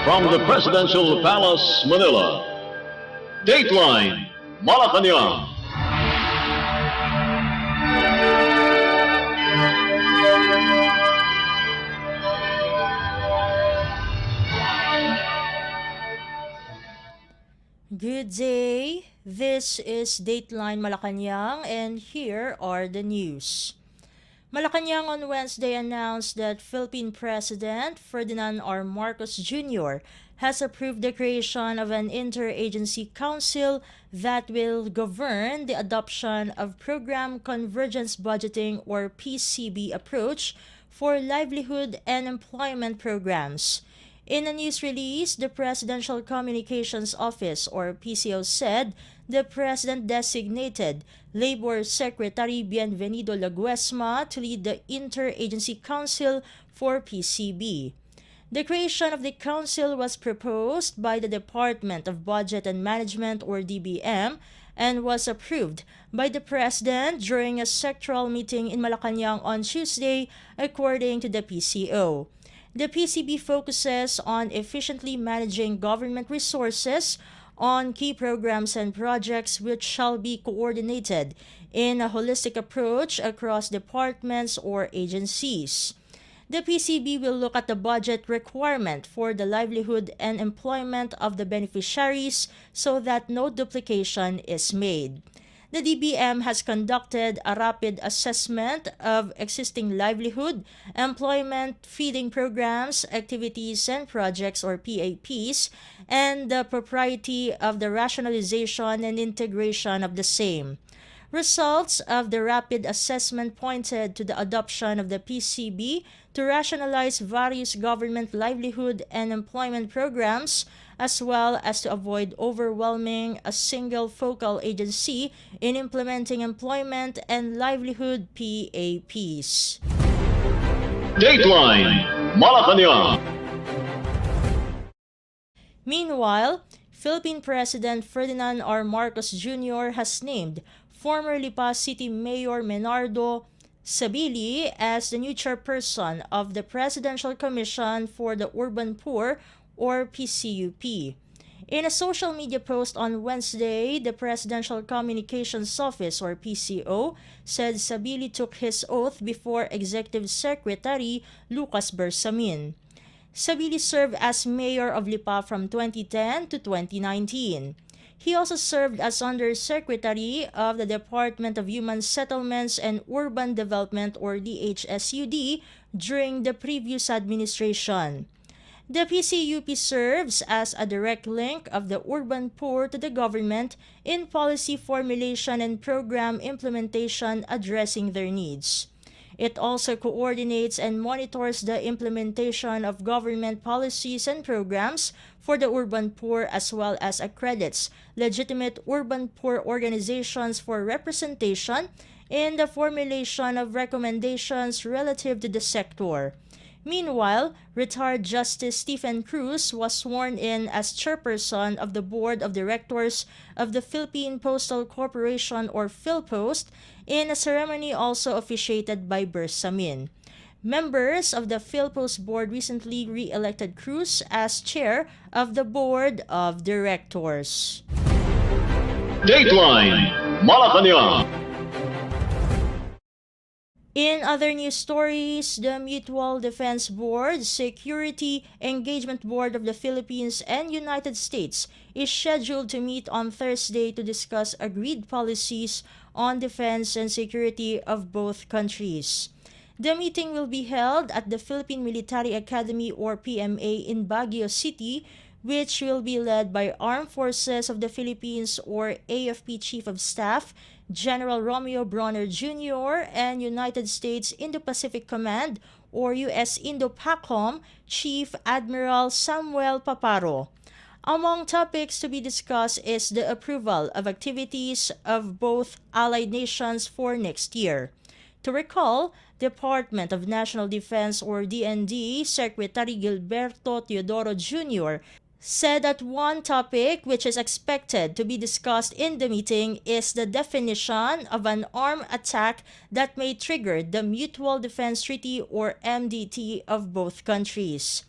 From the Presidential Palace, Manila, Dateline Malacañang. Good day. This is Dateline Malacañang and here are the news. Malacañang on Wednesday announced that Philippine President Ferdinand R. Marcos Jr. has approved the creation of an interagency council that will govern the adoption of Program Convergence Budgeting or PCB approach for livelihood and employment programs. In a news release, the Presidential Communications Office or PCO said the President designated Labor Secretary Bienvenido Laguesma to lead the Interagency Council for PCB. The creation of the council was proposed by the Department of Budget and Management or DBM and was approved by the President during a sectoral meeting in Malacañang on Tuesday, according to the PCO. The PCB focuses on efficiently managing government resources on key programs and projects which shall be coordinated in a holistic approach across departments or agencies. The PCB will look at the budget requirement for the livelihood and employment of the beneficiaries so that no duplication is made. The DBM has conducted a rapid assessment of existing livelihood, employment, feeding programs, activities and projects or PAPs, and the propriety of the rationalization and integration of the same. Results of the rapid assessment pointed to the adoption of the PCB to rationalize various government livelihood and employment programs, as well as to avoid overwhelming a single focal agency in implementing employment and livelihood PAPs. Dateline Malacañang. Meanwhile, Philippine President Ferdinand R. Marcos Jr. has named former Lipa City Mayor Menardo Sabili as the new chairperson of the Presidential Commission for the Urban Poor or PCUP. In a social media post on Wednesday, the Presidential Communications Office or PCO said Sabili took his oath before Executive Secretary Lucas Bersamin. Sabili served as mayor of Lipa from 2010 to 2019. He also served as Undersecretary of the Department of Human Settlements and Urban Development or DHSUD during the previous administration. The PCUP serves as a direct link of the urban poor to the government in policy formulation and program implementation addressing their needs. It also coordinates and monitors the implementation of government policies and programs for the urban poor as well as accredits legitimate urban poor organizations for representation in the formulation of recommendations relative to the sector. Meanwhile, retired Justice Stephen Cruz was sworn in as chairperson of the Board of Directors of the Philippine Postal Corporation or PhilPost in a ceremony also officiated by Bersamin. Members of the PhilPost board recently re-elected Cruz as chair of the Board of Directors. Dateline Malacañang. In other news stories, the Mutual Defense Board, Security Engagement Board of the Philippines and United States is scheduled to meet on Thursday to discuss agreed policies on defense and security of both countries. The meeting will be held at the Philippine Military Academy or PMA in Baguio City, which will be led by Armed Forces of the Philippines or AFP Chief of Staff General Romeo Bronner Jr. and United States Indo-Pacific Command or US Indo-PACOM Chief Admiral Samuel Paparo. Among topics to be discussed is the approval of activities of both allied nations for next year. To recall, Department of National Defense or DND Secretary Gilberto Teodoro Jr. said that one topic which is expected to be discussed in the meeting is the definition of an armed attack that may trigger the Mutual Defense Treaty or MDT of both countries.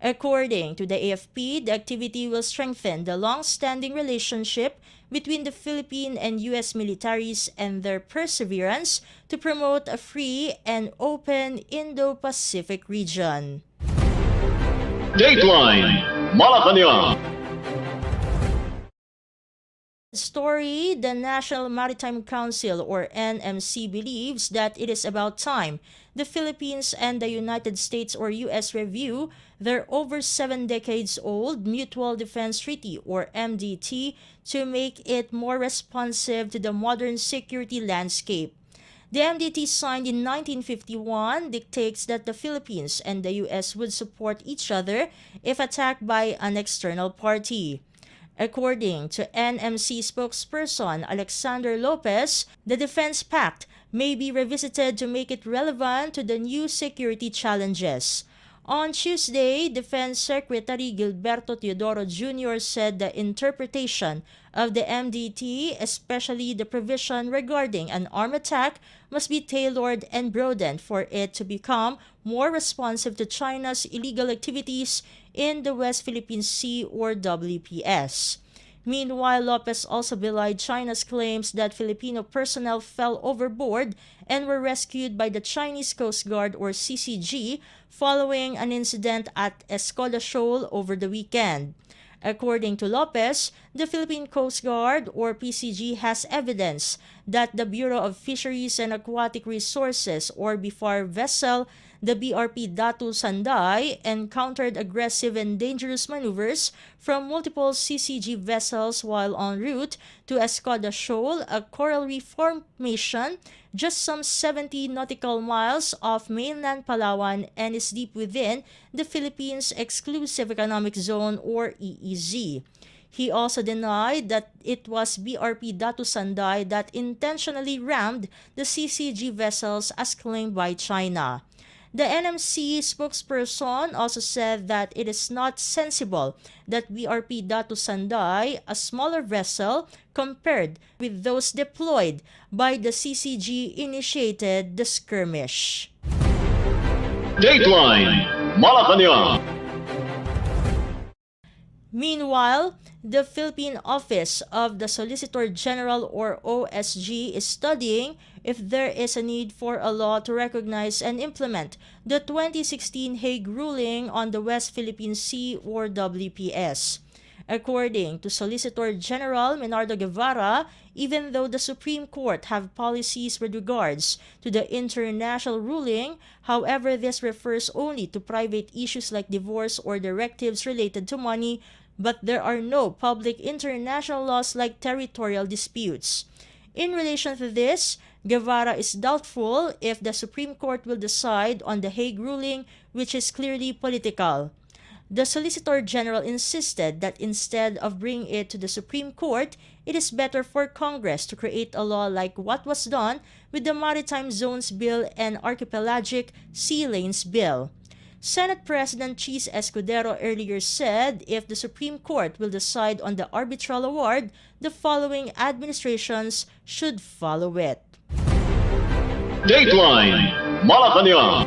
According to the AFP, the activity will strengthen the long-standing relationship between the Philippine and U.S. militaries and their perseverance to promote a free and open Indo-Pacific region. Dateline Malacañang. Story, the National Maritime Council or NMC believes that it is about time the Philippines and the United States or US review their over 7 decades old Mutual Defense Treaty or MDT to make it more responsive to the modern security landscape. The MDT, signed in 1951, dictates that the Philippines and the US would support each other if attacked by an external party. According to NMC spokesperson Alexander Lopez, the Defense Pact may be revisited to make it relevant to the new security challenges. On Tuesday, Defense Secretary Gilberto Teodoro Jr. said the interpretation of the MDT, especially the provision regarding an armed attack, must be tailored and broadened for it to become more responsive to China's illegal activities in the West Philippine Sea or WPS. Meanwhile, Lopez also belied China's claims that Filipino personnel fell overboard and were rescued by the Chinese Coast Guard or CCG following an incident at Escoda Shoal over the weekend. According to Lopez, the Philippine Coast Guard or PCG has evidence that the Bureau of Fisheries and Aquatic Resources or BIFAR vessel, the BRP Datu Sanday, encountered aggressive and dangerous maneuvers from multiple CCG vessels while en route to Escoda Shoal, a coral reef formation just some 70 nautical miles off mainland Palawan and is deep within the Philippines Exclusive Economic Zone or EEZ. He also denied that it was BRP Datu Sanday that intentionally rammed the CCG vessels as claimed by China. The NMC spokesperson also said that it is not sensible that BRP Datu Sanday, a smaller vessel compared with those deployed by the CCG, initiated the skirmish. Dateline Malacañang. Meanwhile, the Philippine Office of the Solicitor General or OSG is studying if there is a need for a law to recognize and implement the 2016 Hague ruling on the West Philippine Sea or WPS. According to Solicitor General Menardo Guevara, even though the Supreme Court have policies with regards to the international ruling, however, this refers only to private issues like divorce or directives related to money, but there are no public international laws like territorial disputes. In relation to this, Guevara is doubtful if the Supreme Court will decide on the Hague ruling, which is clearly political. The Solicitor General insisted that instead of bringing it to the Supreme Court, it is better for Congress to create a law like what was done with the Maritime Zones Bill and Archipelagic Sea Lanes Bill. Senate President Chis Escudero earlier said if the Supreme Court will decide on the arbitral award, the following administrations should follow it. Dateline Malacañang.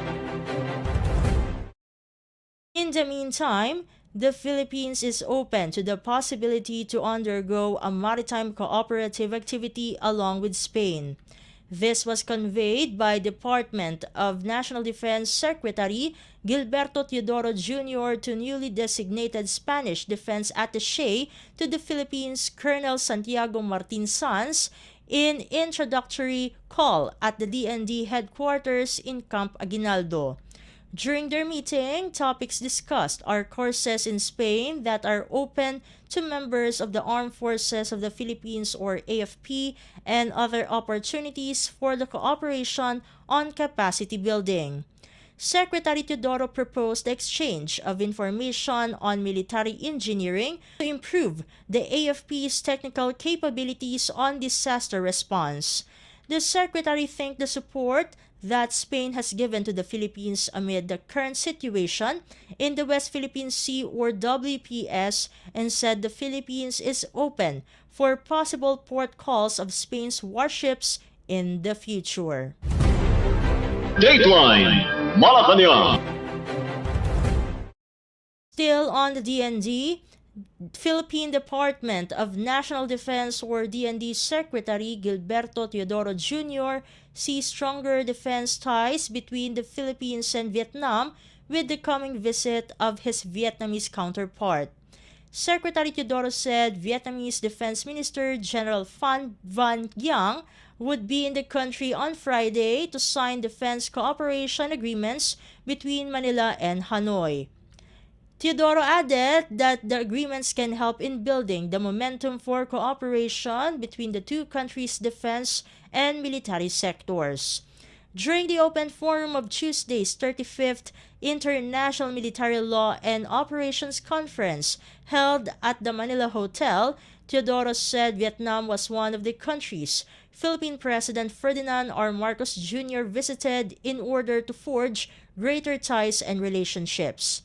In the meantime, the Philippines is open to the possibility to undergo a maritime cooperative activity along with Spain. This was conveyed by Department of National Defense Secretary Gilberto Teodoro Jr. to newly designated Spanish Defense Attaché to the Philippines, Colonel Santiago Martin Sanz, in introductory call at the DND headquarters in Camp Aguinaldo. During their meeting, topics discussed are courses in Spain that are open to members of the Armed Forces of the Philippines or AFP and other opportunities for the cooperation on capacity building. Secretary Teodoro proposed the exchange of information on military engineering to improve the AFP's technical capabilities on disaster response. The Secretary thanked the support that Spain has given to the Philippines amid the current situation in the West Philippine Sea or WPS and said the Philippines is open for possible port calls of Spain's warships in the future. Dateline Malacañang. Still on the DND, Philippine Department of National Defense or DND Secretary Gilberto Teodoro Jr. sees stronger defense ties between the Philippines and Vietnam with the coming visit of his Vietnamese counterpart. Secretary Teodoro said Vietnamese Defense Minister General Phan Van Giang would be in the country on Friday to sign defense cooperation agreements between Manila and Hanoi. Teodoro added that the agreements can help in building the momentum for cooperation between the two countries' defense and military sectors. During the open forum of Tuesday's 35th International Military Law and Operations Conference held at the Manila Hotel, Teodoro said Vietnam was one of the countries Philippine President Ferdinand R. Marcos Jr. visited in order to forge greater ties and relationships.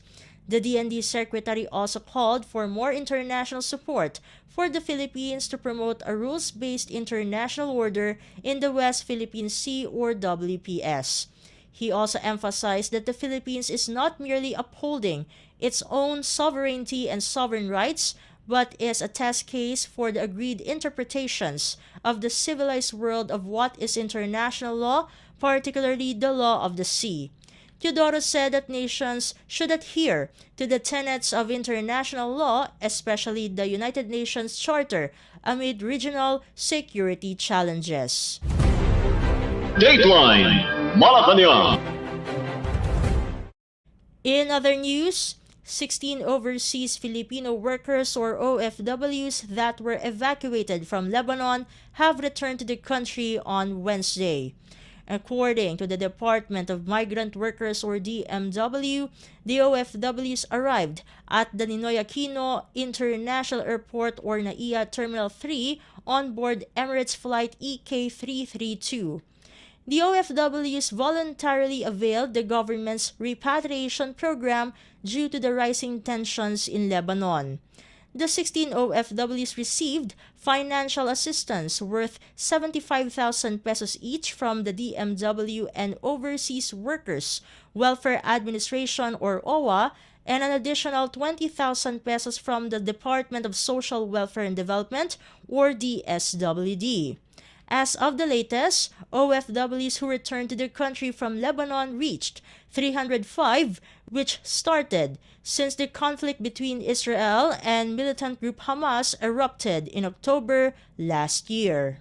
The DND Secretary also called for more international support for the Philippines to promote a rules-based international order in the West Philippine Sea or WPS. He also emphasized that the Philippines is not merely upholding its own sovereignty and sovereign rights, but is a test case for the agreed interpretations of the civilized world of what is international law, particularly the law of the sea. Teodoro said that nations should adhere to the tenets of international law, especially the United Nations Charter, amid regional security challenges. Dateline Malacañang. In other news, 16 overseas Filipino workers or OFWs that were evacuated from Lebanon have returned to the country on Wednesday. According to the Department of Migrant Workers or DMW, the OFWs arrived at the Ninoy Aquino International Airport or NAIA Terminal 3 on board Emirates Flight EK332. The OFWs voluntarily availed the government's repatriation program due to the rising tensions in Lebanon. The 16 OFWs received financial assistance worth 75,000 pesos each from the DMW and Overseas Workers Welfare Administration or OWA and an additional 20,000 pesos from the Department of Social Welfare and Development or DSWD. As of the latest, OFWs who returned to the country from Lebanon reached 305, which started since the conflict between Israel and militant group Hamas erupted in October last year.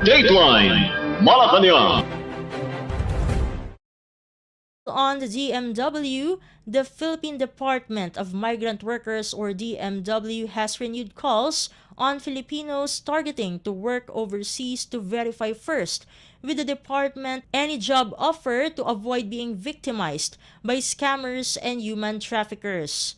Dateline Malacañang. On the DMW, the Philippine Department of Migrant Workers or DMW has renewed calls on Filipinos targeting to work overseas to verify first with the department any job offer to avoid being victimized by scammers and human traffickers.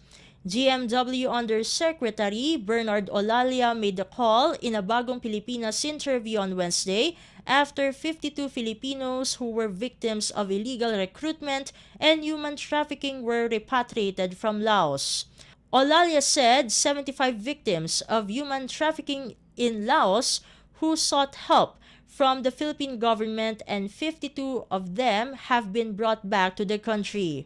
DMW Undersecretary Bernard Olalia made the call in a Bagong Pilipinas interview on Wednesday after 52 Filipinos who were victims of illegal recruitment and human trafficking were repatriated from Laos. Olalia said 75 victims of human trafficking in Laos who sought help from the Philippine government and 52 of them have been brought back to the country.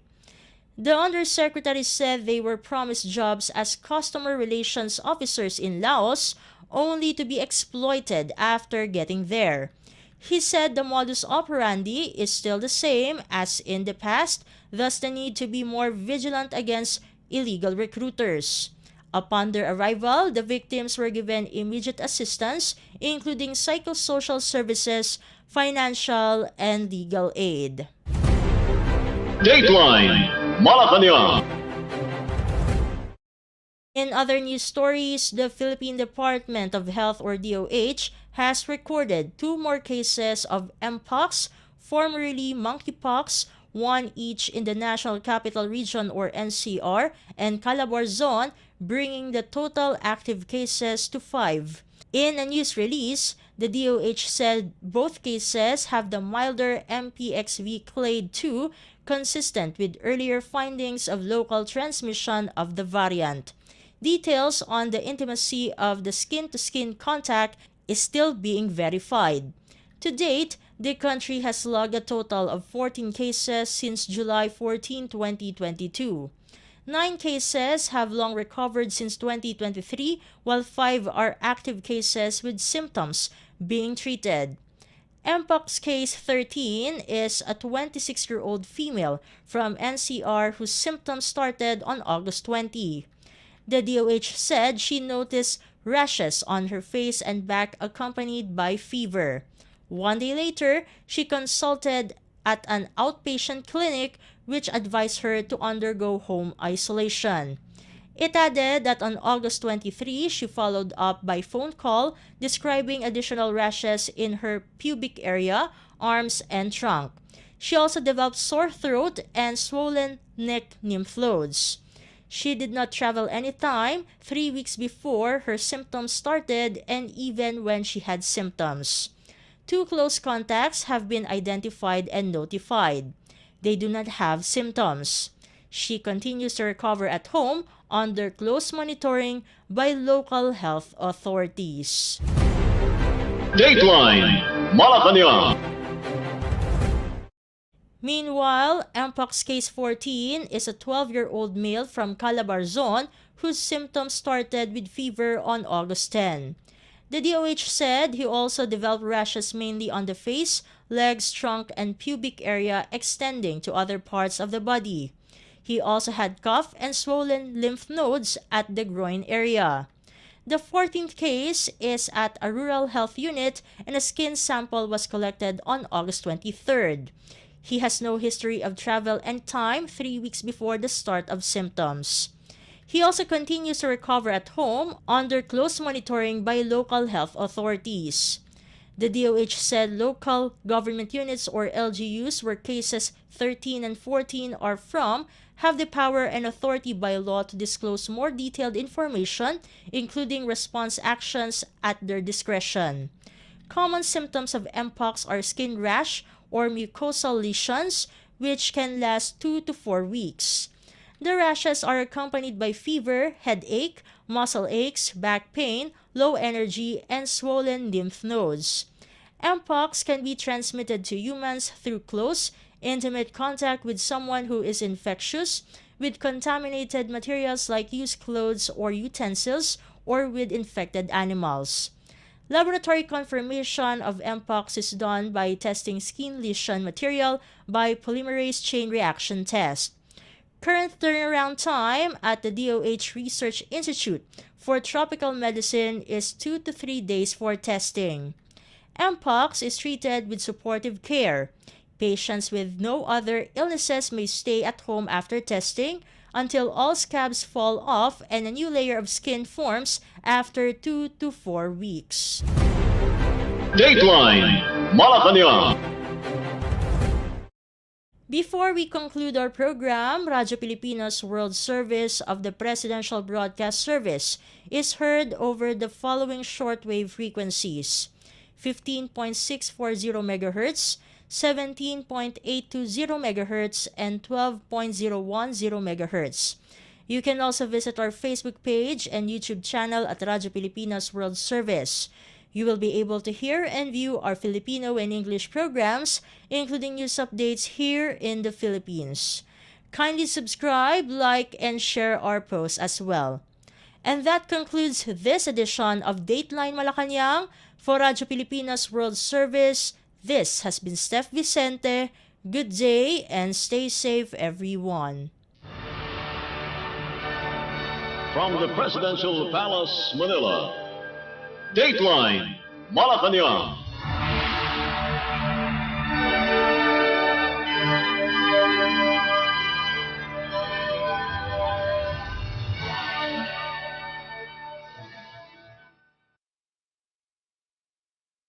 The Undersecretary said they were promised jobs as customer relations officers in Laos only to be exploited after getting there. He said the modus operandi is still the same as in the past, thus the need to be more vigilant against illegal recruiters. Upon their arrival, the victims were given immediate assistance, including psychosocial services, financial, and legal aid. Dateline Malacañang. In other news stories, the Philippine Department of Health or DOH has recorded 2 more cases of Mpox, formerly monkeypox, 1 each in the National Capital Region or NCR and Calabar Zone, bringing the total active cases to 5. In a news release, the DOH said both cases have the milder MPXV clade 2, consistent with earlier findings of local transmission of the variant. Details on the intimacy of the skin-to-skin contact is still being verified. To date, the country has logged a total of 14 cases since July 14, 2022. 9 cases have long recovered since 2023, while 5 are active cases with symptoms being treated. Mpox case 13 is a 26-year-old female from NCR whose symptoms started on August 20. The DOH said she noticed rashes on her face and back accompanied by fever. 1 day later, she consulted at an outpatient clinic which advised her to undergo home isolation. It added that on August 23, she followed up by phone call describing additional rashes in her pubic area, arms, and trunk. She also developed sore throat and swollen neck lymph nodes. She did not travel anytime 3 weeks before her symptoms started and even when she had symptoms. 2 close contacts have been identified and notified. They do not have symptoms. She continues to recover at home under close monitoring by local health authorities. Dateline Malacañang. Meanwhile, Mpox case 14 is a 12-year-old male from Calabarzon whose symptoms started with fever on August 10. The DOH said he also developed rashes mainly on the face, legs, trunk, and pubic area extending to other parts of the body. He also had cough and swollen lymph nodes at the groin area. The 14th case is at a rural health unit and a skin sample was collected on August 23rd. He has no history of travel and time 3 weeks before the start of symptoms. He also continues to recover at home under close monitoring by local health authorities. The DOH said local government units or LGUs where cases 13 and 14 are from have the power and authority by law to disclose more detailed information, including response actions at their discretion. Common symptoms of Mpox are skin rash or mucosal lesions, which can last 2 to 4 weeks. The rashes are accompanied by fever, headache, muscle aches, back pain, low energy, and swollen lymph nodes. Mpox can be transmitted to humans through close, intimate contact with someone who is infectious, with contaminated materials like used clothes or utensils, or with infected animals. Laboratory confirmation of Mpox is done by testing skin lesion material by polymerase chain reaction test. Current turnaround time at the DOH Research Institute for Tropical Medicine is 2 to 3 days for testing. Mpox is treated with supportive care. Patients with no other illnesses may stay at home after testing until all scabs fall off and a new layer of skin forms after 2 to 4 weeks. Dateline Malacañang. Before we conclude our program, Radyo Pilipinas World Service of the Presidential Broadcast Service is heard over the following shortwave frequencies: 15.640 MHz, 17.820 MHz, and 12.010 MHz. You can also visit our Facebook page and YouTube channel at Radyo Pilipinas World Service. You will be able to hear and view our Filipino and English programs, including news updates here in the Philippines. Kindly subscribe, like, and share our posts as well. And that concludes this edition of Dateline Malacañang for Radyo Pilipinas World Service. This has been Steph Vicente. Good day and stay safe, everyone. From the Presidential Palace, Manila, Dateline Malacañang.